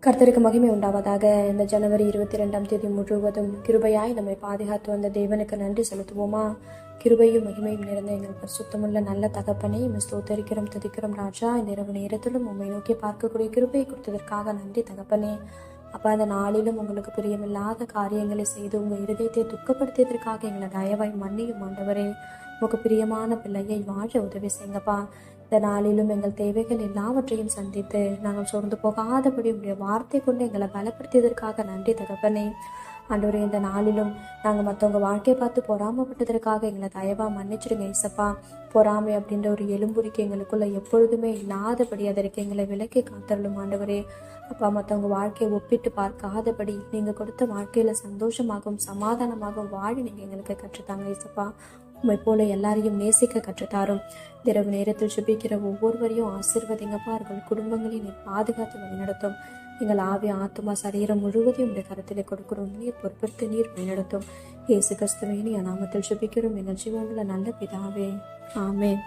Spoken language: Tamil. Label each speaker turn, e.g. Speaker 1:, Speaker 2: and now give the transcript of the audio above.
Speaker 1: கர்த்தருக்கு மகிமை உண்டாவதாக. இந்த ஜனவரி 22 முழுவதும் கிருபையாய் நம்மை பாதுகாத்து வந்த தேவனுக்கு நன்றி செலுத்துவோமா? கிருபையும் மகிமையும் நிறைந்த எங்கள் பரிசுத்தமுள்ள நல்ல தகப்பனே, ஸ்தோத்தரிக்கிறோம் துதிக்கிறோம் ராஜா. இந்த இரவு நேரத்திலும் உண்மை நோக்கி பார்க்கக்கூடிய கிருபையை கொடுத்ததற்காக நன்றி தகப்பனே. அப்பா, அந்த நாளிலும் உங்களுக்கு பிரியமில்லாத காரியங்களை செய்து உங்கள் இருதயத்தை துக்கப்படுத்தியதற்காக எங்களை தயவாய் மன்னியும் ஆண்டவரே. உங்களுக்கு பிரியமான பிள்ளையை வாழ உதவி செய்யுங்கப்பா. இந்த நாளிலும் எங்கள் தேவைகள் எல்லாவற்றையும் சந்தித்து நாங்கள் சோர்ந்து போகாதபடி உடைய வார்த்தை கொண்டு எங்களை பலப்படுத்தியதற்காக நன்றி தகப்பனே. ஆண்டவரே, இந்த நாளிலும் நாங்கள் மற்றவங்க வாழ்க்கையை பார்த்து பொறாமப்பட்டதற்காக எங்களை தயவாக மன்னிச்சிடுங்க ஏசப்பா. பொறாமை அப்படின்ற ஒரு எலும்புரிக்கு எங்களுக்குள்ள எப்பொழுதுமே இல்லாதபடி அதற்கு எங்களை விலக்கி காத்தரலும் ஆண்டவரே. அப்பா, மற்றவங்க வாழ்க்கையை ஒப்பிட்டு பார்க்காதபடி நீங்கள் கொடுத்த வாழ்க்கையில் சந்தோஷமாகவும் சமாதானமாகவும் வாழி நீங்கள் எங்களுக்கு கற்றுத்தாங்க ஏசப்பா. உண்மை போல எல்லாரையும் நேசிக்க கற்றுத்தாரும். இரவு நேரத்தில் சுபிக்கிற ஒவ்வொருவரையும் ஆசீர்வதிங்கப்பா. அவர்கள் குடும்பங்களை நீர் பாதுகாத்து வழிநடத்தும். எங்கள் ஆவி ஆத்துமா சரீரம் முழுவதையும் உடைய கருத்திலே கொடுக்கிறோம். நீர் பொறுப்பெடுத்து நீர் வழிநடத்தும். இயேசு கிறிஸ்துவின் நாமத்தில் சுபிக்கிறோம் எங்கள் ஜீவனுள்ள நல்ல பிதாவே, ஆமென்.